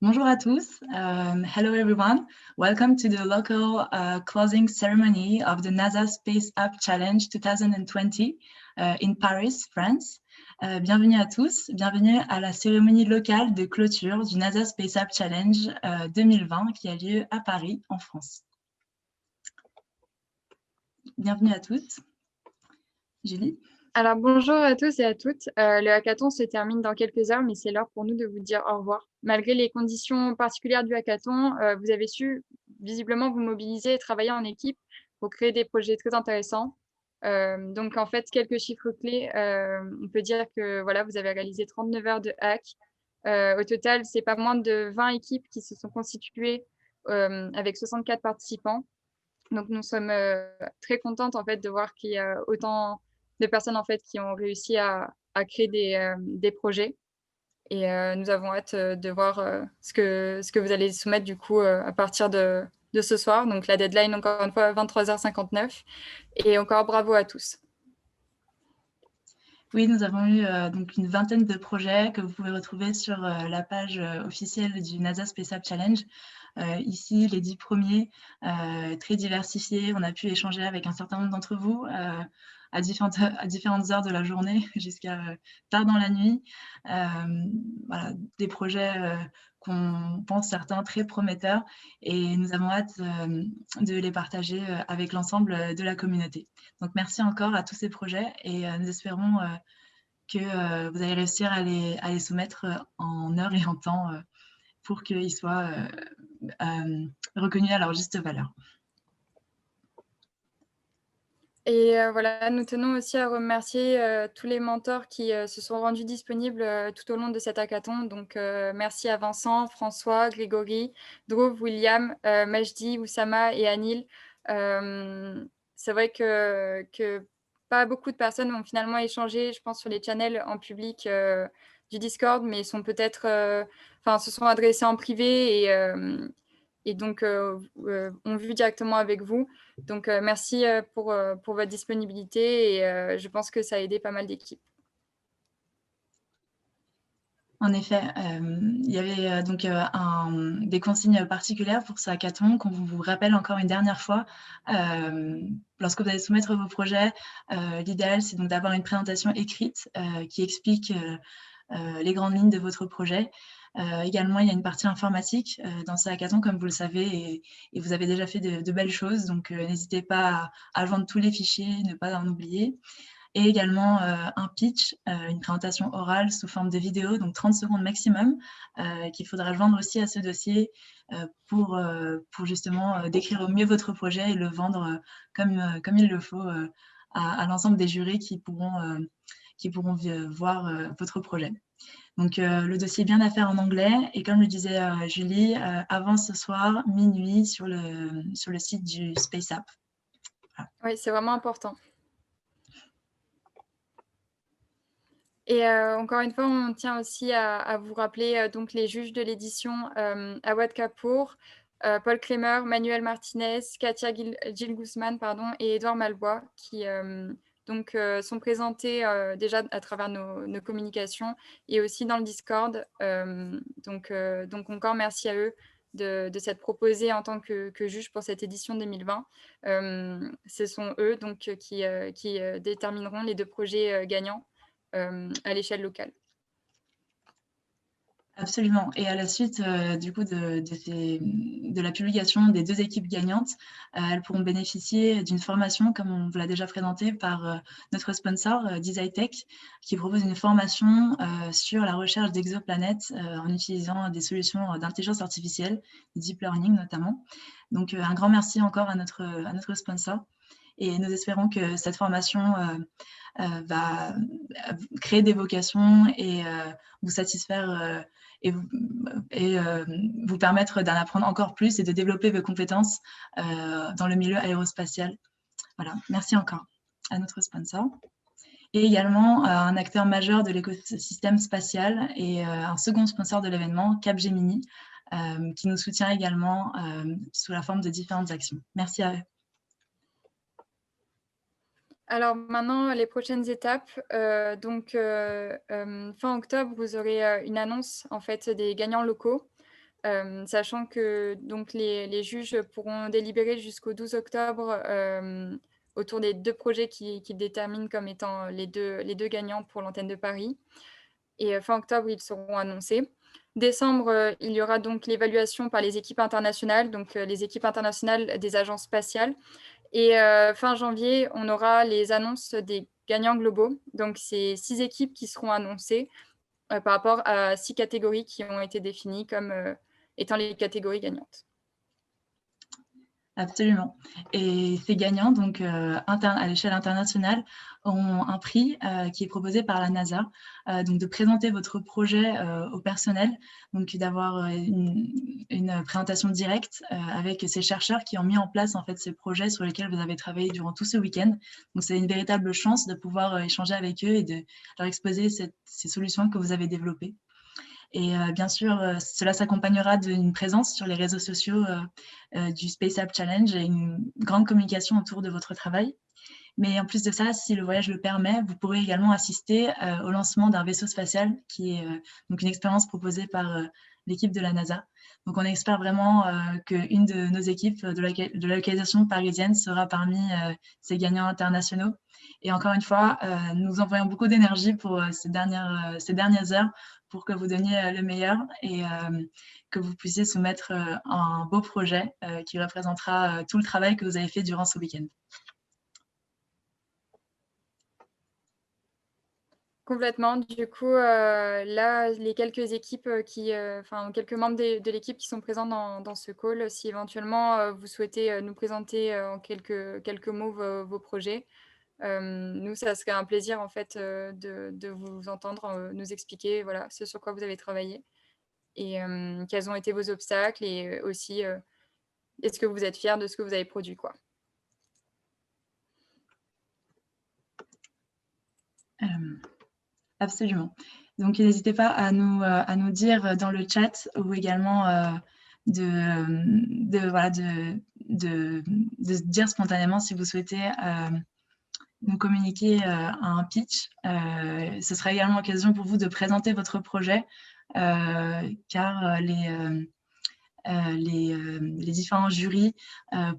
Bonjour à tous. Hello everyone. Welcome to the local closing ceremony of the NASA Space App Challenge 2020 in Paris, France. Bienvenue à tous. Bienvenue à la cérémonie locale de clôture du NASA Space App Challenge 2020 qui a lieu à Paris, en France. Bienvenue à tous. Julie? Alors, bonjour à tous et à toutes. Le hackathon se termine dans quelques heures, mais c'est l'heure pour nous de vous dire au revoir. Malgré les conditions particulières du hackathon, vous avez su visiblement vous mobiliser et travailler en équipe pour créer des projets très intéressants. Donc, en fait, quelques chiffres clés. On peut dire que voilà, vous avez réalisé 39 heures de hack. Au total, c'est pas moins de 20 équipes qui se sont constituées avec 64 participants. Donc, nous sommes très contentes en fait de voir qu'il y a autant de personnes en fait qui ont réussi à créer des projets. Et nous avons hâte de voir ce que vous allez soumettre du coup à partir de ce soir. Donc, la deadline, encore une fois, 23h59. Et encore bravo à tous. Oui, nous avons eu donc une vingtaine de projets que vous pouvez retrouver sur la page officielle du NASA Space App Challenge. Ici, les 10 premiers, très diversifiés. On a pu échanger avec un certain nombre d'entre vous à différentes heures de la journée jusqu'à tard dans la nuit. Voilà, des projets qu'on pense certains très prometteurs et nous avons hâte de les partager avec l'ensemble de la communauté. Donc, merci encore à tous ces projets et nous espérons que vous allez réussir à les soumettre en heure et en temps pour qu'ils soient reconnus à leur juste valeur. Et voilà, nous tenons aussi à remercier tous les mentors qui se sont rendus disponibles tout au long de cet hackathon. Donc, merci à Vincent, François, Grégory, Dhruv, William, Majdi, Oussama et Anil. C'est vrai que pas beaucoup de personnes ont finalement échangé, je pense, sur les channels en public du Discord, mais sont peut-être, se sont adressés en privé et donc ont vu directement avec vous. Donc, merci pour votre disponibilité et je pense que ça a aidé pas mal d'équipes. En effet, il y avait donc des consignes particulières pour ce hackathon qu'on vous rappelle encore une dernière fois. Lorsque vous allez soumettre vos projets, l'idéal, c'est donc d'avoir une présentation écrite qui explique les grandes lignes de votre projet. Également, il y a une partie informatique dans ce hackathon, comme vous le savez, et vous avez déjà fait de belles choses. Donc, n'hésitez pas à joindre tous les fichiers, ne pas en oublier. Et également un pitch, une présentation orale sous forme de vidéo, donc 30 secondes maximum, qu'il faudra joindre aussi à ce dossier pour justement décrire au mieux votre projet et le vendre comme il le faut à l'ensemble des jurys qui pourront voir votre projet. Donc, le dossier est bien à faire en anglais et comme le disait Julie, avant ce soir, minuit, sur le site du Space App. Voilà. Oui, c'est vraiment important. Et encore une fois, on tient aussi à vous rappeler donc les juges de l'édition Awad Kapoor, Paul Kremer, Manuel Martinez, Katia Gil Guzman et Edouard Malbois qui sont présentés déjà à travers nos communications et aussi dans le Discord. Donc encore merci à eux de s'être proposés en tant que juges pour cette édition 2020. Ce sont eux donc qui détermineront les 2 projets gagnants à l'échelle locale. Absolument. Et à la suite du coup de la publication des 2 équipes gagnantes, elles pourront bénéficier d'une formation, comme on vous l'a déjà présenté, par notre sponsor Designtech, qui propose une formation sur la recherche d'exoplanètes en utilisant des solutions d'intelligence artificielle, deep learning notamment. Donc, un grand merci encore à notre sponsor. Et nous espérons que cette formation va créer des vocations et vous satisfaire et vous permettre d'en apprendre encore plus et de développer vos compétences dans le milieu aérospatial. Voilà, merci encore à notre sponsor. Et également un acteur majeur de l'écosystème spatial et un second sponsor de l'événement, Capgemini, qui nous soutient également sous la forme de différentes actions. Merci à eux. Alors maintenant, les prochaines étapes. Fin octobre, vous aurez une annonce en fait des gagnants locaux. sachant que donc, les juges pourront délibérer jusqu'au 12 octobre autour des 2 projets qu'ils déterminent comme étant les deux gagnants pour l'antenne de Paris. Et fin octobre, ils seront annoncés. Décembre, il y aura donc l'évaluation par les équipes internationales, donc les équipes internationales des agences spatiales. Et fin janvier, on aura les annonces des gagnants globaux. Donc, c'est 6 équipes qui seront annoncées par rapport à 6 catégories qui ont été définies comme étant les catégories gagnantes. Absolument. Et ces gagnants, donc à l'échelle internationale, ont un prix qui est proposé par la NASA, donc de présenter votre projet au personnel, donc d'avoir une présentation directe avec ces chercheurs qui ont mis en place en fait ces projets sur lesquels vous avez travaillé durant tout ce week-end. Donc c'est une véritable chance de pouvoir échanger avec eux et de leur exposer ces solutions que vous avez développées. Et bien sûr, cela s'accompagnera d'une présence sur les réseaux sociaux du Space App Challenge et une grande communication autour de votre travail. Mais en plus de ça, si le voyage le permet, vous pourrez également assister au lancement d'un vaisseau spatial qui est donc une expérience proposée par l'équipe de la NASA. Donc on espère vraiment qu'une de nos équipes de la localisation parisienne sera parmi ces gagnants internationaux. Et encore une fois, nous envoyons beaucoup d'énergie pour ces dernières heures pour que vous donniez le meilleur et que vous puissiez soumettre un beau projet qui représentera tout le travail que vous avez fait durant ce week-end. Complètement. Du coup, là, les quelques équipes quelques membres de l'équipe qui sont présents dans ce call, si éventuellement vous souhaitez nous présenter en quelques mots vos projets, nous, ça serait un plaisir en fait de vous entendre nous expliquer voilà, ce sur quoi vous avez travaillé et quels ont été vos obstacles et aussi est-ce que vous êtes fiers de ce que vous avez produit, quoi. Absolument. Donc, n'hésitez pas à nous dire dans le chat ou également de dire spontanément si vous souhaitez nous communiquer un pitch. Ce sera également l'occasion pour vous de présenter votre projet car les différents jurys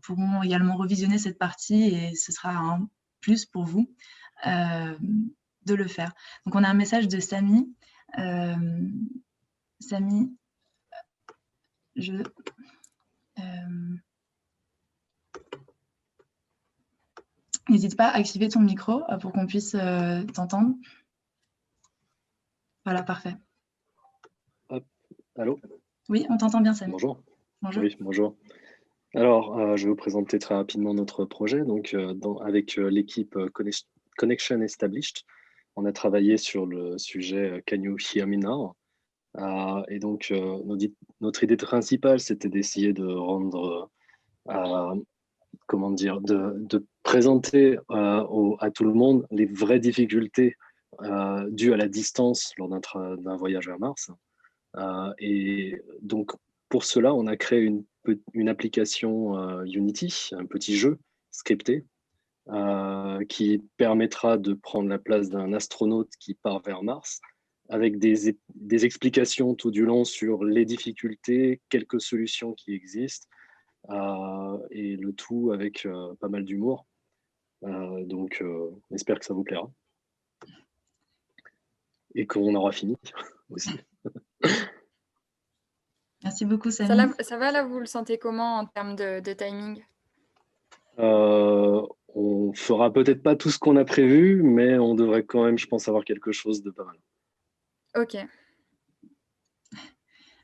pourront également revisionner cette partie et ce sera un plus pour vous de le faire. Donc, on a un message de Samy. Samy, n'hésite pas à activer ton micro pour qu'on puisse t'entendre. Voilà, parfait. Hop. Allô? Oui, on t'entend bien, Samy. Bonjour. Bonjour. Oui, bonjour. Alors, je vais vous présenter très rapidement notre projet. Donc, avec l'équipe Connection Established, on a travaillé sur le sujet Can You Hear Me Now? Et donc, notre idée principale, c'était d'essayer de rendre, comment dire, de présenter à tout le monde les vraies difficultés dues à la distance lors d'un voyage vers Mars. Et donc, pour cela, on a créé une application Unity, un petit jeu scripté, qui permettra de prendre la place d'un astronaute qui part vers Mars, avec des explications tout du long sur les difficultés, quelques solutions qui existent, et le tout avec pas mal d'humour. Donc, j'espère que ça vous plaira. Et qu'on aura fini aussi. Merci beaucoup, Samy. Ça va là, vous le sentez comment en termes de timing? On fera peut-être pas tout ce qu'on a prévu, mais on devrait quand même, je pense, avoir quelque chose de pas mal. Ok.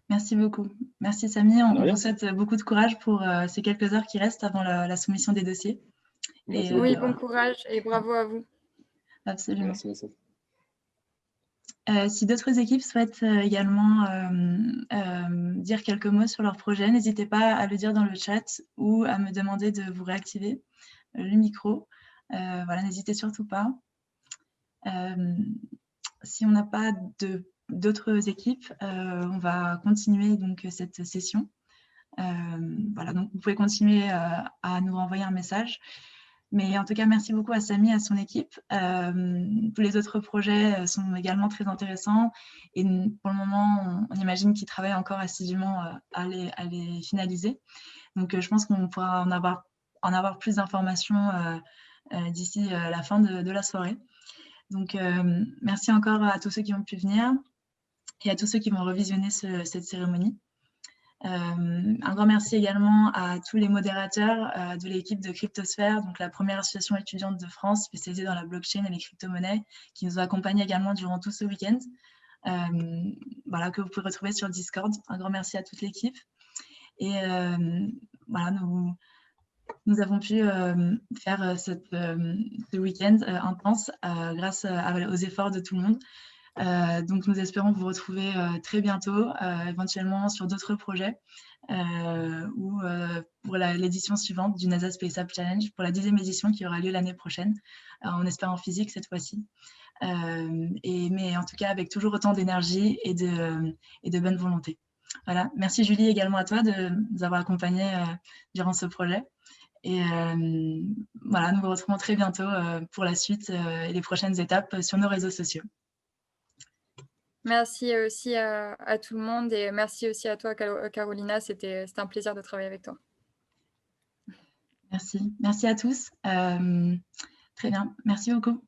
Merci beaucoup. Merci, Samy. On vous souhaite beaucoup de courage pour ces quelques heures qui restent avant la soumission des dossiers. Merci oui, bon courage et bravo à vous. Absolument. Merci. Si d'autres équipes souhaitent également dire quelques mots sur leur projet, n'hésitez pas à le dire dans le chat ou à me demander de vous réactiver le micro. Voilà, n'hésitez surtout pas. Si on n'a pas d'autres équipes, on va continuer donc cette session. Voilà, donc vous pouvez continuer à nous renvoyer un message. Mais en tout cas, merci beaucoup à Samy et à son équipe. Tous les autres projets sont également très intéressants. Et pour le moment, on imagine qu'ils travaillent encore assidûment à les finaliser. Donc, je pense qu'on pourra en avoir plus d'informations d'ici la fin de la soirée. Donc, merci encore à tous ceux qui ont pu venir et à tous ceux qui vont revisionner cette cérémonie. Un grand merci également à tous les modérateurs de l'équipe de Cryptosphère, donc la première association étudiante de France spécialisée dans la blockchain et les crypto-monnaies, qui nous a accompagnés également durant tout ce week-end, voilà, que vous pouvez retrouver sur Discord. Un grand merci à toute l'équipe. Et voilà, nous avons pu faire ce week-end intense grâce aux efforts de tout le monde. Donc, nous espérons vous retrouver très bientôt, éventuellement sur d'autres projets ou pour l'édition suivante du NASA Space App Challenge, pour la 10e édition qui aura lieu l'année prochaine, on espère en physique cette fois-ci. Mais en tout cas, avec toujours autant d'énergie et de bonne volonté. Voilà. Merci Julie également à toi de nous avoir accompagnés durant ce projet. Et voilà, nous vous retrouvons très bientôt pour la suite et les prochaines étapes sur nos réseaux sociaux. Merci aussi à tout le monde et merci aussi à toi, Carolina. C'était un plaisir de travailler avec toi. Merci. Merci à tous. Très bien. Merci beaucoup.